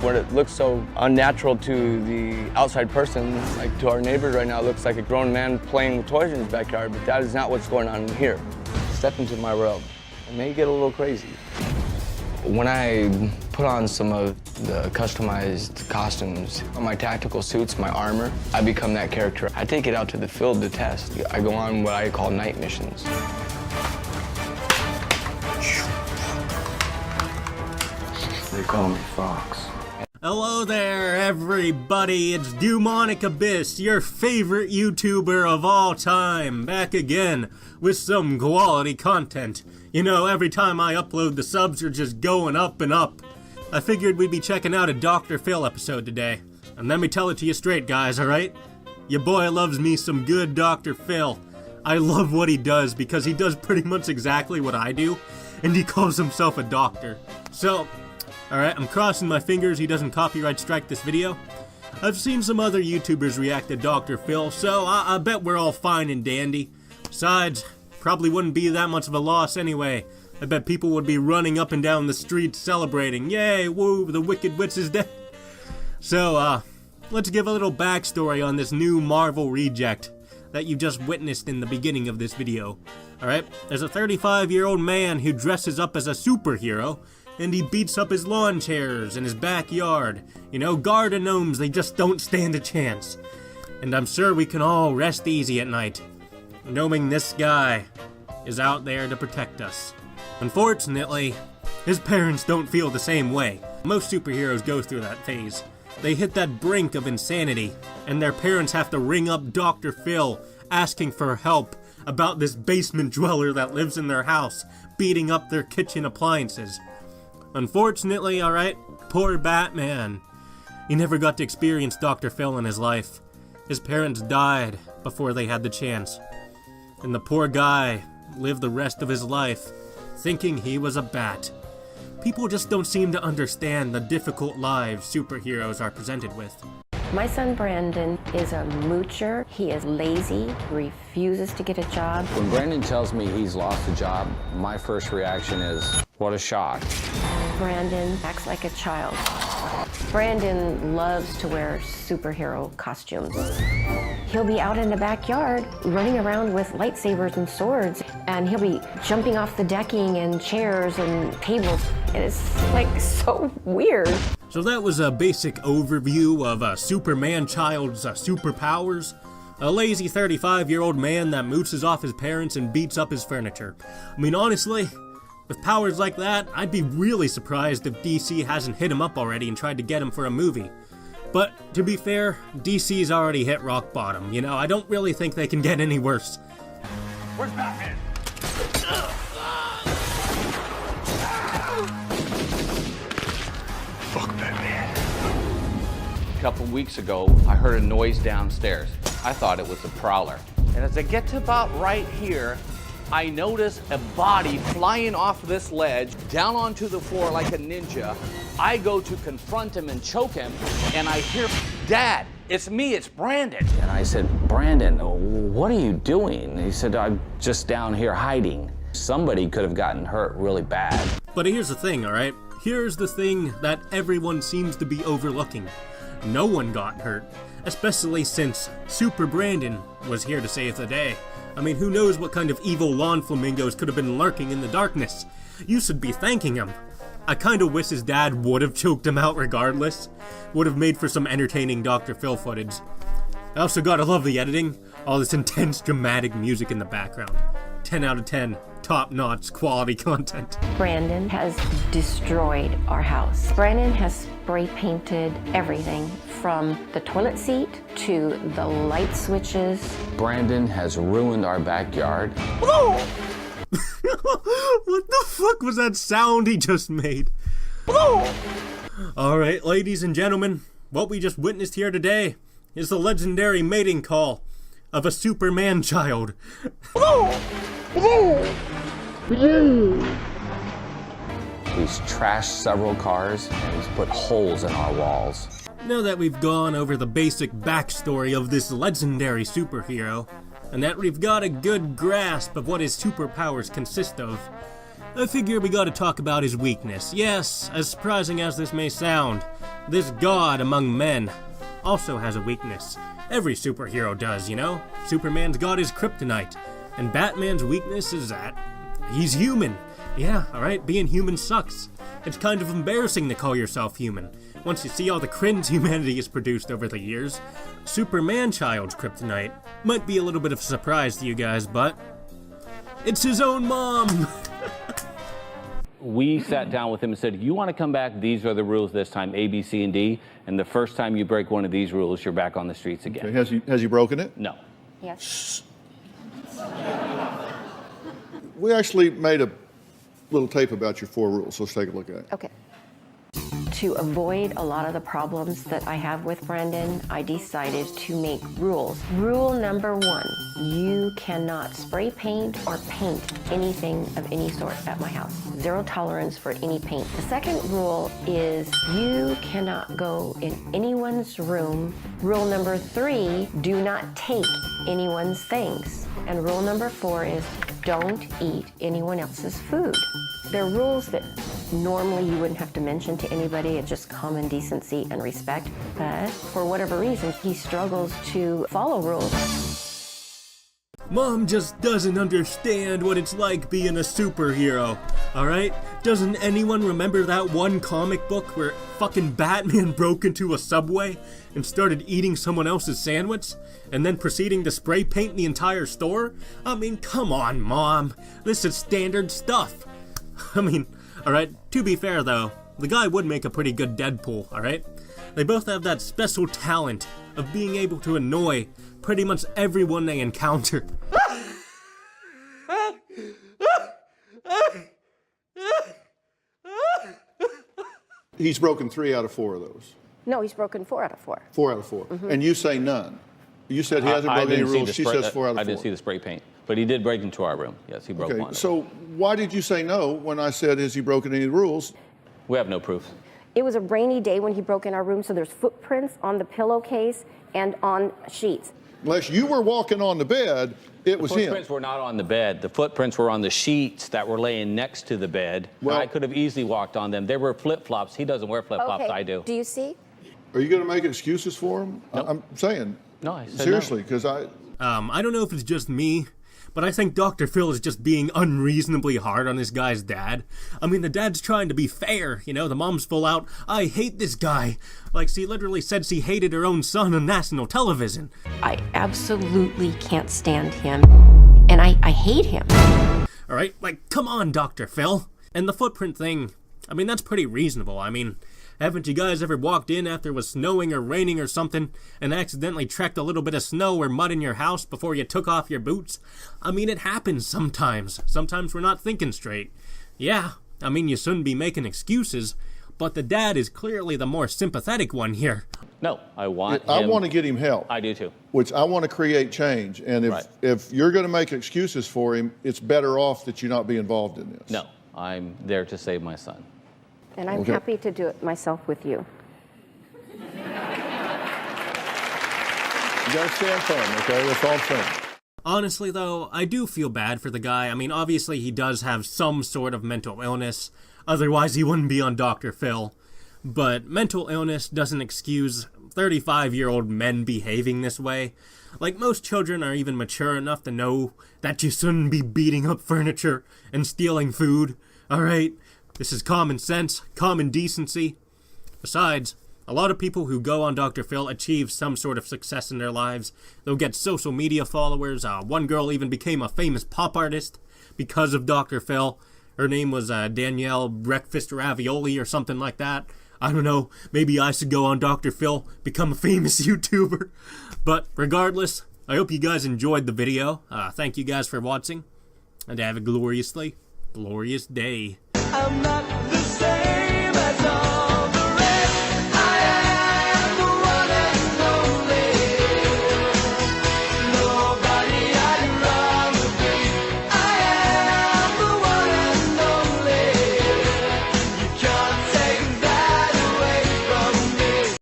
What it looks so unnatural to the outside person, like to our neighbors right now, it looks like a grown man playing with toys in his backyard, but that is not what's going on here. Step into my world. It may get a little crazy. When I put on some of the customized costumes, my tactical suits, my armor, I become that character. I take it out to the field to test. I go on what I call night missions. They call me Fox. Hello there, everybody. It's Dewmonic Abyss, your favorite YouTuber of all time, back again with some quality content. You know, every time I upload, the subs are just going up and up. I figured we'd be checking out a Dr. Phil episode today. And let me tell it to you straight, guys, alright? Your boy loves me some good Dr. Phil. I love what he does because he does pretty much exactly what I do, and he calls himself a doctor. So, alright, I'm crossing my fingers he doesn't copyright strike this video. I've seen some other YouTubers react to Dr. Phil, so I bet we're all fine and dandy. Besides, probably wouldn't be that much of a loss anyway. I bet people would be running up and down the streets celebrating, yay, woo, the Wicked Witch is dead. So, let's give a little backstory on this new Marvel reject that you just witnessed in the beginning of this video. Alright, there's a 35-year-old man who dresses up as a superhero, and he beats up his lawn chairs in his backyard. You know, garden gnomes, they just don't stand a chance. And I'm sure we can all rest easy at night, knowing this guy is out there to protect us. Unfortunately, his parents don't feel the same way. Most superheroes go through that phase. They hit that brink of insanity, and their parents have to ring up Dr. Phil asking for help about this basement dweller that lives in their house, beating up their kitchen appliances. Unfortunately, alright, poor Batman. He never got to experience Dr. Phil in his life. His parents died before they had the chance. And the poor guy lived the rest of his life thinking he was a bat. People just don't seem to understand the difficult lives superheroes are presented with. My son Brandon is a moocher. He is lazy, refuses to get a job. When Brandon tells me he's lost a job, my first reaction is, what a shock. Brandon acts like a child. Brandon loves to wear superhero costumes. He'll be out in the backyard running around with lightsabers and swords, and he'll be jumping off the decking and chairs and tables. And it's like so weird. So that was a basic overview of a Superman child's superpowers. A lazy 35-year-old man that mooches off his parents and beats up his furniture. I mean, honestly, with powers like that, I'd be really surprised if DC hasn't hit him up already and tried to get him for a movie. But, to be fair, DC's already hit rock bottom. You know, I don't really think they can get any worse. Where's Batman? Fuck Batman. A couple weeks ago, I heard a noise downstairs. I thought it was a prowler. And as I get to about right here, I notice a body flying off this ledge down onto the floor like a ninja. I go to confront him and choke him, and I hear, "Dad, it's me, it's Brandon." And I said, "Brandon, what are you doing?" He said, "I'm just down here hiding." Somebody could have gotten hurt really bad. But here's the thing, alright? Here's the thing that everyone seems to be overlooking. No one got hurt, especially since Super Brandon was here to save the day. I mean, who knows what kind of evil lawn flamingos could have been lurking in the darkness? You should be thanking him. I kinda wish his dad would have choked him out regardless. Would have made for some entertaining Dr. Phil footage. I also gotta love the editing. All this intense dramatic music in the background. 10 out of 10. Top-notch quality content. Brandon has destroyed our house. Brandon has spray painted everything from the toilet seat to the light switches. Brandon has ruined our backyard. What the fuck was that sound he just made? Alright, ladies and gentlemen, what we just witnessed here today is the legendary mating call of a Superman child. He's trashed several cars, and he's put holes in our walls. Now that we've gone over the basic backstory of this legendary superhero, and that we've got a good grasp of what his superpowers consist of, I figure we gotta talk about his weakness. Yes, as surprising as this may sound, this god among men also has a weakness. Every superhero does, you know? Superman's god is kryptonite, and Batman's weakness is that he's human. Yeah, alright, being human sucks. It's kind of embarrassing to call yourself human. Once you see all the cringe humanity has produced over the years, Superman child's kryptonite might be a little bit of a surprise to you guys, but it's his own mom! We sat down with him and said, you want to come back, these are the rules this time, A, B, C, and D, and the first time you break one of these rules, you're back on the streets again. Okay, has he broken it? No. Yes. We actually made a little tape about your 4 rules. Let's take a look at it. Okay. To avoid a lot of the problems that I have with Brandon, I decided to make rules. Rule number 1, you cannot spray paint or paint anything of any sort at my house. 0 tolerance for any paint. The second rule is you cannot go in anyone's room. Rule number 3, do not take anyone's things. And rule number 4 is don't eat anyone else's food. They're rules that normally you wouldn't have to mention to anybody. It's just common decency and respect. But for whatever reason, he struggles to follow rules. Mom just doesn't understand what it's like being a superhero, alright? Doesn't anyone remember that one comic book where fucking Batman broke into a Subway and started eating someone else's sandwich and then proceeding to spray paint the entire store? I mean, come on, Mom. This is standard stuff. I mean, alright, to be fair though, the guy would make a pretty good Deadpool, alright? They both have that special talent of being able to annoy pretty much everyone they encounter. He's broken 3 out of 4 of those. No, he's broken 4 out of 4. 4 out of 4. And you say none. You said he hasn't broken any rules. She says 4 out of 4. I didn't see the spray paint, but he did break into our room. Yes, he broke one. Okay, so why did you say no when I said, has he broken any rules? We have no proof. It was a rainy day when he broke in our room, so there's footprints on the pillowcase and on sheets. Unless you were walking on the bed, it was The him. footprints were not on the bed. The footprints were on the sheets that were laying next to the bed. Well- I could have easily walked on them. There were flip-flops. He doesn't wear flip-flops. I do. Do you see? Are you going to make excuses for him? Nope. I'm saying. No, I said seriously, no. because I don't know if it's just me, but I think Dr. Phil is just being unreasonably hard on this guy's dad. I mean, the dad's trying to be fair, you know, the mom's full out, I hate this guy. Like, she literally said she hated her own son on national television. I absolutely can't stand him, and I hate him. Alright, like, come on, Dr. Phil. And the footprint thing, I mean, that's pretty reasonable. I mean, haven't you guys ever walked in after it was snowing or raining or something and accidentally trekked a little bit of snow or mud in your house before you took off your boots? I mean, it happens sometimes. Sometimes we're not thinking straight. Yeah, I mean, you shouldn't be making excuses, but the dad is clearly the more sympathetic one here. No, I want to get him help. I do too. Which I want to create change. And if you're going to make excuses for him, it's better off that you not be involved in this. No, I'm there to save my son. And I'm happy to do it myself with you. You got to stand firm, okay? That's all I'm saying. Honestly, though, I do feel bad for the guy. I mean, obviously he does have some sort of mental illness. Otherwise, he wouldn't be on Dr. Phil. But mental illness doesn't excuse 35-year-old men behaving this way. Like, most children are even mature enough to know that you shouldn't be beating up furniture and stealing food. Alright? This is common sense, common decency. Besides, a lot of people who go on Dr. Phil achieve some sort of success in their lives. They'll get social media followers. One girl even became a famous pop artist because of Dr. Phil. Her name was Danielle Breakfast Ravioli or something like that. I don't know, maybe I should go on Dr. Phil, become a famous YouTuber. But regardless, I hope you guys enjoyed the video. Thank you guys for watching, and have a glorious day. I'm not the same.